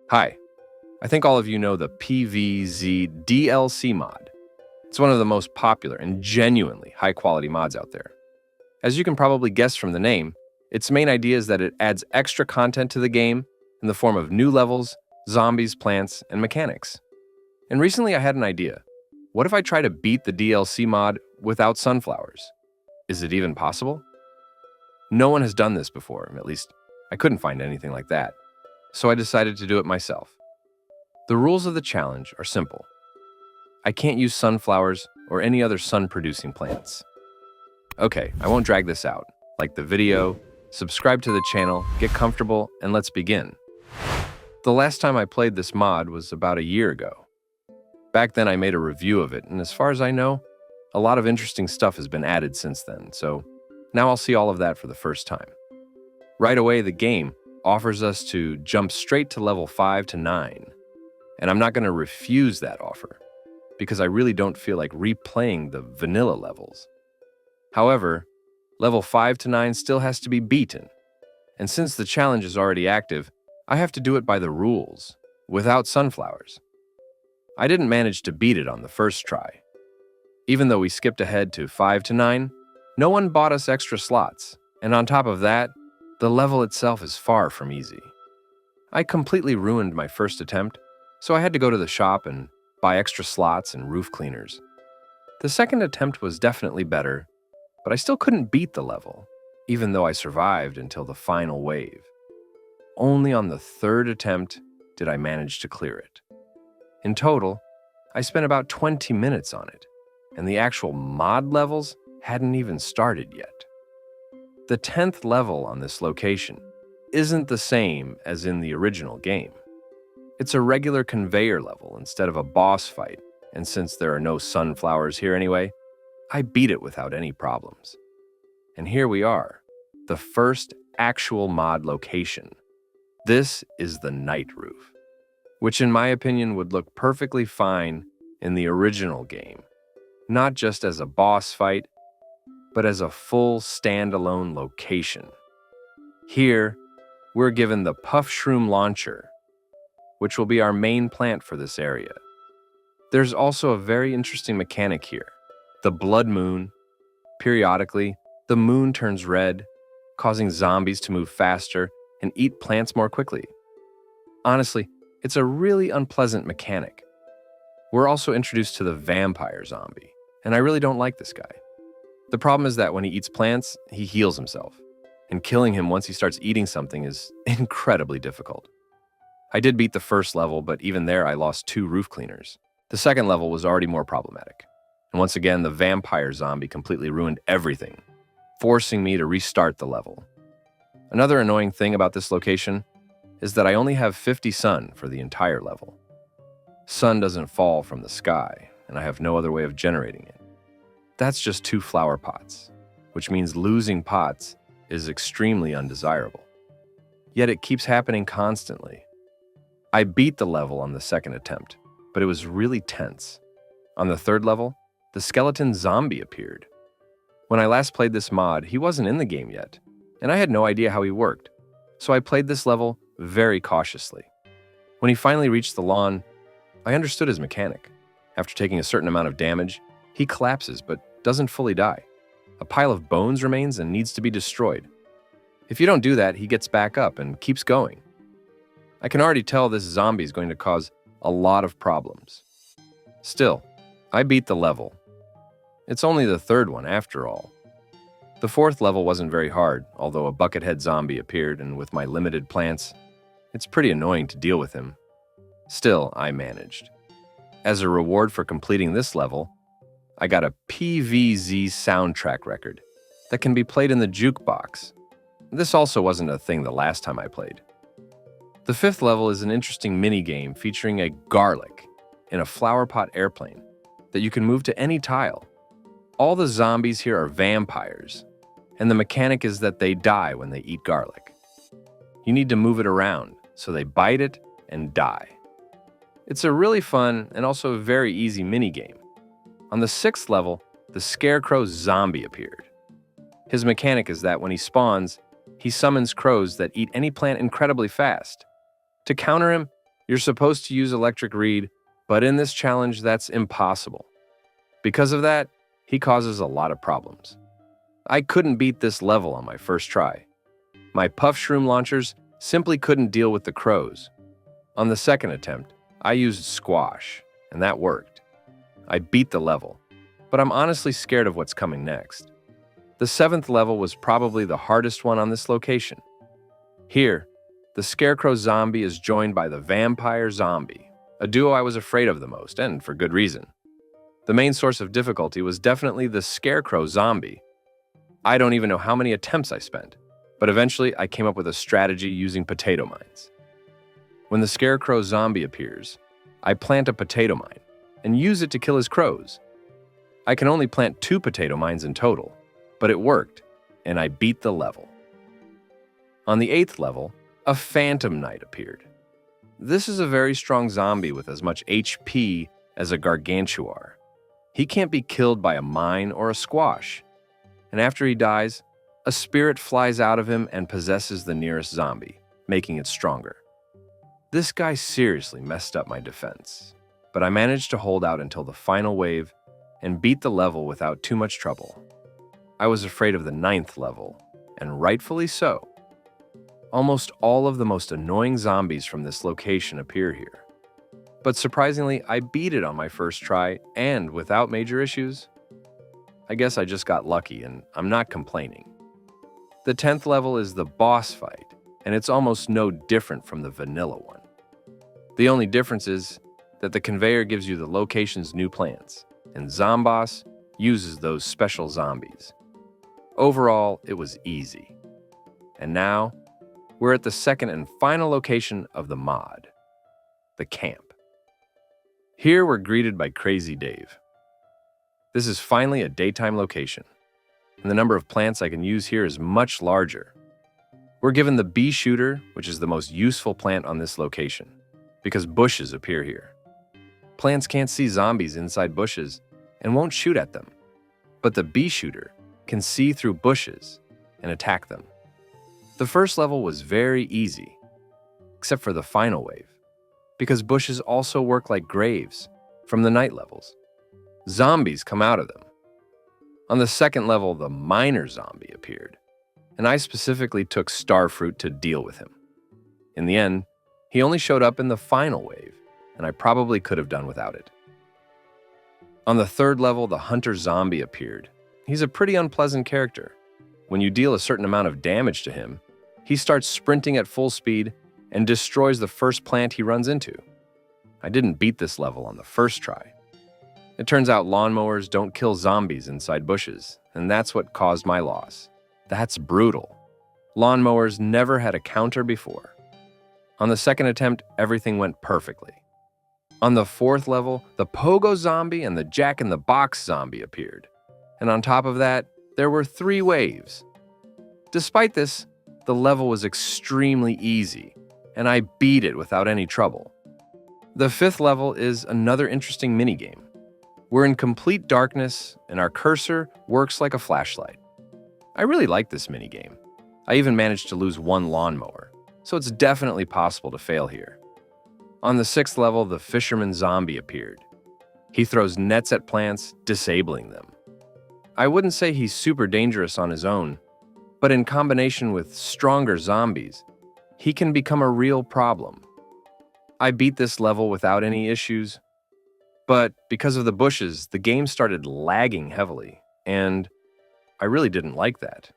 Hi, I think all of you know the PvZ DLC mod. It's one of the most popular and genuinely high-quality mods out there. As you can probably guess from the name, its main idea is that it adds extra content to the game in the form of new levels, zombies, plants, and mechanics. And recently I had an idea. What if I try to beat the DLC mod without sunflowers? Is it even possible? No one has done this before, at least I couldn't find anything like that. So I decided to do it myself. The rules of the challenge are simple. I can't use sunflowers or any other sun-producing plants. Okay, I won't drag this out. Like the video, subscribe to the channel, get comfortable, and let's begin. The last time I played this mod was about a year ago. Back then I made a review of it, and as far as I know, a lot of interesting stuff has been added since then, so now I'll see all of that for the first time. Right away, the game offers us to jump straight to level 5 to 9, and I'm not going to refuse that offer, because I really don't feel like replaying the vanilla levels. However, level 5 to 9 still has to be beaten, and since the challenge is already active, I have to do it by the rules, without sunflowers. I didn't manage to beat it on the first try. Even though we skipped ahead to 5 to 9, no one bought us extra slots, and on top of that, the level itself is far from easy. I completely ruined my first attempt, so I had to go to the shop and buy extra slots and roof cleaners. The second attempt was definitely better, but I still couldn't beat the level, even though I survived until the final wave. Only on the third attempt did I manage to clear it. In total, I spent about 20 minutes on it, and the actual mod levels hadn't even started yet. The 10th level on this location isn't the same as in the original game. It's a regular conveyor level instead of a boss fight, and since there are no sunflowers here anyway, I beat it without any problems. And here we are, the first actual mod location. This is the night roof, which in my opinion would look perfectly fine in the original game, not just as a boss fight, but as a full standalone location. Here, we're given the Puff Shroom Launcher, which will be our main plant for this area. There's also a very interesting mechanic here, the Blood Moon. Periodically, the moon turns red, causing zombies to move faster and eat plants more quickly. Honestly, it's a really unpleasant mechanic. We're also introduced to the vampire zombie, and I really don't like this guy. The problem is that when he eats plants, he heals himself, and killing him once he starts eating something is incredibly difficult. I did beat the first level, but even there I lost 2 roof cleaners. The second level was already more problematic, and once again the vampire zombie completely ruined everything, forcing me to restart the level. Another annoying thing about this location is that I only have 50 sun for the entire level. Sun doesn't fall from the sky, and I have no other way of generating it. That's just 2 flower pots, which means losing pots is extremely undesirable. Yet it keeps happening constantly. I beat the level on the second attempt, but it was really tense. On the third level, the skeleton zombie appeared. When I last played this mod, he wasn't in the game yet, and I had no idea how he worked, so I played this level very cautiously. When he finally reached the lawn, I understood his mechanic. After taking a certain amount of damage, he collapses but doesn't fully die. A pile of bones remains and needs to be destroyed. If you don't do that, he gets back up and keeps going. I can already tell this zombie is going to cause a lot of problems. Still, I beat the level. It's only the third one after all. The fourth level wasn't very hard, although a buckethead zombie appeared, and with my limited plants, it's pretty annoying to deal with him. Still, I managed. As a reward for completing this level, I got a PvZ soundtrack record that can be played in the jukebox. This also wasn't a thing the last time I played. The 5th level is an interesting mini-game featuring a garlic in a flower pot airplane that you can move to any tile. All the zombies here are vampires, and the mechanic is that they die when they eat garlic. You need to move it around, so they bite it and die. It's a really fun and also very easy mini-game. On the 6th level, the Scarecrow zombie appeared. His mechanic is that when he spawns, he summons crows that eat any plant incredibly fast. To counter him, You're supposed to use electric reed, but in this challenge, that's impossible. Because of that, he causes a lot of problems. I couldn't beat this level on my first try. My puff shroom launchers simply couldn't deal with the crows. On the second attempt, I used squash, and that worked. I beat the level, but I'm honestly scared of what's coming next. The seventh level was probably the hardest one on this location. Here, the scarecrow zombie is joined by the vampire zombie, a duo I was afraid of the most, and for good reason. The main source of difficulty was definitely the scarecrow zombie. I don't even know how many attempts I spent, but eventually I came up with a strategy using potato mines. When the scarecrow zombie appears, I plant a potato mine and use it to kill his crows. I can only plant 2 potato mines in total, but it worked, and I beat the level. On the 8th level, a phantom knight appeared. This is a very strong zombie with as much HP as a gargantuar. He can't be killed by a mine or a squash, and after he dies, a spirit flies out of him and possesses the nearest zombie, making it stronger. This guy seriously messed up my defense, but I managed to hold out until the final wave and beat the level without too much trouble. I was afraid of the 9th level, and rightfully so. Almost all of the most annoying zombies from this location appear here. But surprisingly, I beat it on my first try and without major issues. I guess I just got lucky and I'm not complaining. The 10th level is the boss fight, and it's almost no different from the vanilla one. The only difference is that the conveyor gives you the location's new plants, and Zomboss uses those special zombies. Overall, it was easy. And now, we're at the second and final location of the mod, the camp. Here we're greeted by Crazy Dave. This is finally a daytime location, and the number of plants I can use here is much larger. We're given the bee shooter, which is the most useful plant on this location, because bushes appear here. Plants can't see zombies inside bushes and won't shoot at them, but the bee shooter can see through bushes and attack them. The first level was very easy, except for the final wave, because bushes also work like graves from the night levels. Zombies come out of them. On the second level, the miner zombie appeared, and I specifically took starfruit to deal with him. In the end, he only showed up in the final wave, and I probably could have done without it. On the third level, the hunter zombie appeared. He's a pretty unpleasant character. When you deal a certain amount of damage to him, he starts sprinting at full speed and destroys the first plant he runs into. I didn't beat this level on the first try. It turns out lawnmowers don't kill zombies inside bushes, and that's what caused my loss. That's brutal. Lawnmowers never had a counter before. On the second attempt, everything went perfectly. On the fourth level, the pogo zombie and the jack-in-the-box zombie appeared. And on top of that, there were 3 waves. Despite this, the level was extremely easy, and I beat it without any trouble. The 5th level is another interesting minigame. We're in complete darkness, and our cursor works like a flashlight. I really like this minigame. I even managed to lose 1 lawnmower, so it's definitely possible to fail here. On the 6th level, the fisherman zombie appeared. He throws nets at plants, disabling them. I wouldn't say he's super dangerous on his own, but in combination with stronger zombies, he can become a real problem. I beat this level without any issues, but because of the bushes, the game started lagging heavily, and I really didn't like that.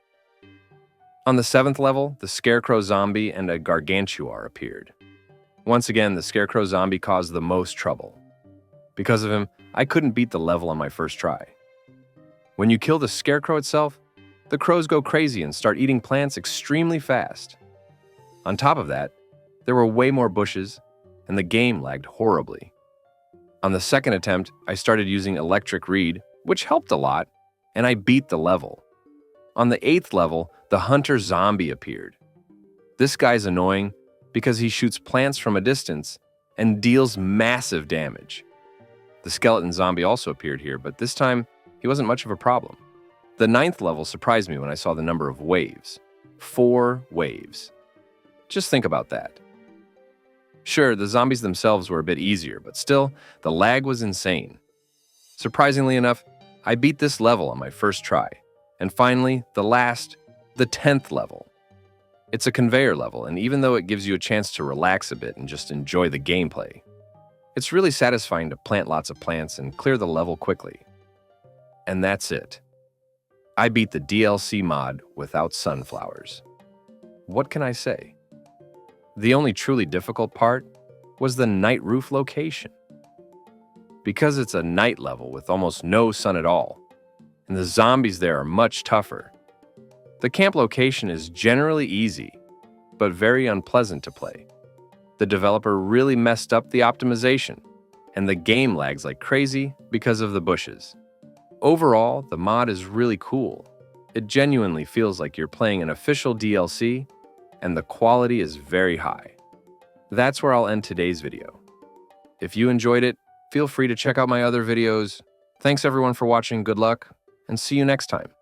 On the 7th level, the scarecrow zombie and a gargantuar appeared. Once again, the scarecrow zombie caused the most trouble. Because of him, I couldn't beat the level on my first try. When you kill the scarecrow itself, the crows go crazy and start eating plants extremely fast. On top of that, there were way more bushes, and the game lagged horribly. On the second attempt, I started using electric reed, which helped a lot, and I beat the level. On the 8th level, the hunter zombie appeared. This guy's annoying because he shoots plants from a distance and deals massive damage. The skeleton zombie also appeared here, but this time, he wasn't much of a problem. The 9th level surprised me when I saw the number of waves. 4 waves. Just think about that. Sure, the zombies themselves were a bit easier, but still, the lag was insane. Surprisingly enough, I beat this level on my first try. And finally, the 10th level. It's a conveyor level, and even though it gives you a chance to relax a bit and just enjoy the gameplay, it's really satisfying to plant lots of plants and clear the level quickly. And that's it. I beat the DLC mod without sunflowers. What can I say? The only truly difficult part was the night roof location. Because it's a night level with almost no sun at all, and the zombies there are much tougher, the camp location is generally easy, but very unpleasant to play. The developer really messed up the optimization, and the game lags like crazy because of the bushes. Overall, the mod is really cool. It genuinely feels like you're playing an official DLC, and the quality is very high. That's where I'll end today's video. If you enjoyed it, feel free to check out my other videos. Thanks everyone for watching, good luck, and see you next time.